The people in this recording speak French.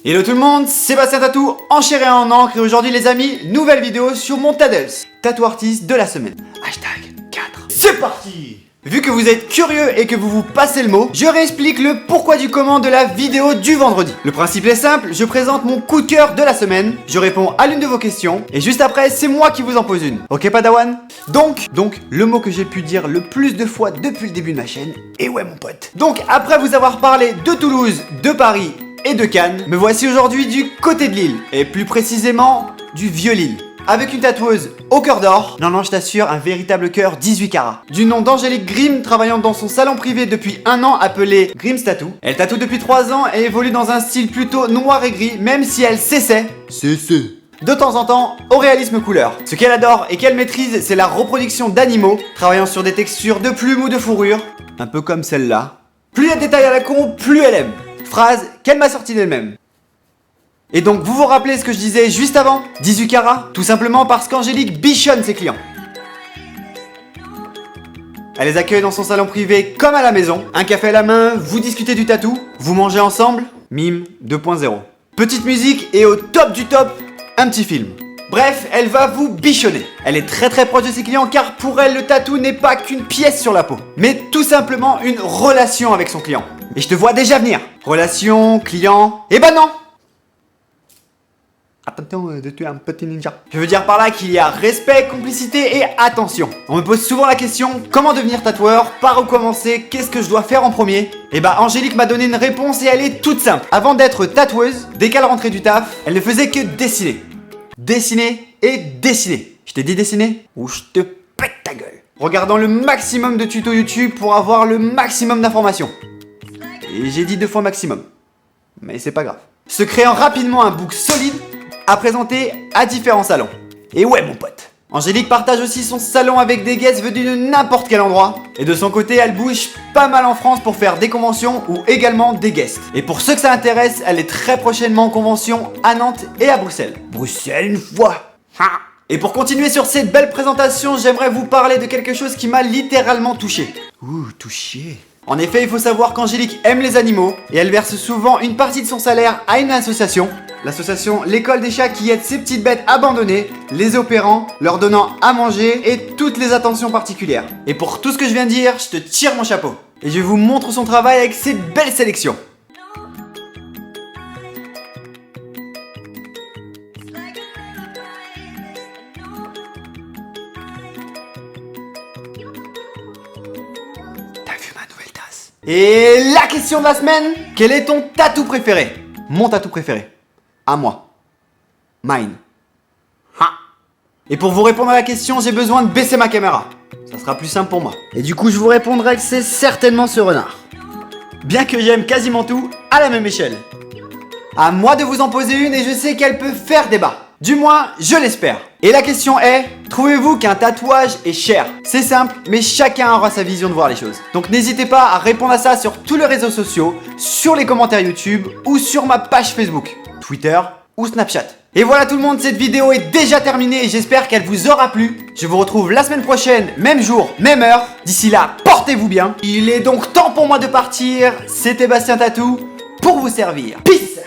Hello tout le monde, Sébastien Tatou en chair et en encre et aujourd'hui les amis, nouvelle vidéo sur mon Taddles, tatou artiste de la semaine. Hashtag 4. C'est parti! Vu que vous êtes curieux et que vous vous passez le mot, je réexplique le pourquoi du comment de la vidéo du vendredi. Le principe est simple, je présente mon coup de cœur de la semaine, je réponds à l'une de vos questions, et juste après, c'est moi qui vous en pose une. Ok Padawan? Donc, le mot que j'ai pu dire le plus de fois depuis le début de ma chaîne, et ouais mon pote. Donc, après vous avoir parlé de Toulouse, de Paris et de Cannes, me voici aujourd'hui du côté de Lille, et plus précisément, du vieux Lille. Avec une tatoueuse au cœur d'or, non je t'assure, un véritable cœur 18 carats. Du nom d'Angélique Grimm, travaillant dans son salon privé depuis 1 an appelé Grimm's Tattoo. Elle tatoue depuis 3 ans et évolue dans un style plutôt noir et gris, même si elle s'essaie de temps en temps au réalisme couleur. Ce qu'elle adore et qu'elle maîtrise, c'est la reproduction d'animaux, travaillant sur des textures de plumes ou de fourrure, un peu comme celle-là. Plus il y a de détails à la con, plus elle aime. Phrase qu'elle m'a sortie d'elle-même. Et donc vous vous rappelez ce que je disais juste avant? 18 carats? Tout simplement parce qu'Angélique bichonne ses clients. Elle les accueille dans son salon privé comme à la maison. Un café à la main, vous discutez du tatou, vous mangez ensemble, mime 2.0. Petite musique et au top du top, un petit film. Bref, elle va vous bichonner. Elle est très proche de ses clients car pour elle le tatou n'est pas qu'une pièce sur la peau, mais tout simplement une relation avec son client. Et je te vois déjà venir. Relation, client, eh ben non! Attention de tuer un petit ninja. Je veux dire par là qu'il y a respect, complicité et attention. On me pose souvent la question, comment devenir tatoueur? Par où commencer? Qu'est-ce que je dois faire en premier? Et bah Angélique m'a donné une réponse et elle est toute simple. Avant d'être tatoueuse, dès qu'elle rentrait du taf, elle ne faisait que dessiner. Dessiner et dessiner. Je t'ai dit dessiner? Ou je te pète ta gueule. Regardant le maximum de tutos YouTube pour avoir le maximum d'informations. Et j'ai dit 2 fois maximum. Mais c'est pas grave. Se créant rapidement un book solide à présenter à différents salons. Et ouais mon pote, Angélique partage aussi son salon avec des guests venus de n'importe quel endroit. Et de son côté, elle bouge pas mal en France pour faire des conventions ou également des guests. Et pour ceux que ça intéresse, elle est très prochainement en convention à Nantes et à Bruxelles. Bruxelles une fois. Et pour continuer sur cette belle présentation, j'aimerais vous parler de quelque chose qui m'a littéralement touché. Ouh, touché. En effet, il faut savoir qu'Angélique aime les animaux et elle verse souvent une partie de son salaire à une association. L'association L'école des chats qui aide ces petites bêtes abandonnées, les opérant, leur donnant à manger et toutes les attentions particulières. Et pour tout ce que je viens de dire, je te tire mon chapeau. Et je vous montre son travail avec cette belle sélection. T'as vu ma nouvelle tasse? Et la question de la semaine, quel est ton tatou préféré? Mon tatou préféré. À moi. Mine. Ha. Et pour vous répondre à la question, j'ai besoin de baisser ma caméra. Ça sera plus simple pour moi. Et du coup, je vous répondrai que c'est certainement ce renard. Bien que j'aime quasiment tout à la même échelle. À moi de vous en poser une et je sais qu'elle peut faire débat. Du moins, je l'espère. Et la question est, trouvez-vous qu'un tatouage est cher? C'est simple, mais chacun aura sa vision de voir les choses. Donc n'hésitez pas à répondre à ça sur tous les réseaux sociaux, sur les commentaires YouTube ou sur ma page Facebook, Twitter ou Snapchat. Et voilà tout le monde, cette vidéo est déjà terminée et j'espère qu'elle vous aura plu. Je vous retrouve la semaine prochaine, même jour, même heure. D'ici là, portez-vous bien. Il est donc temps pour moi de partir. C'était Bastien Tatou pour vous servir. Peace!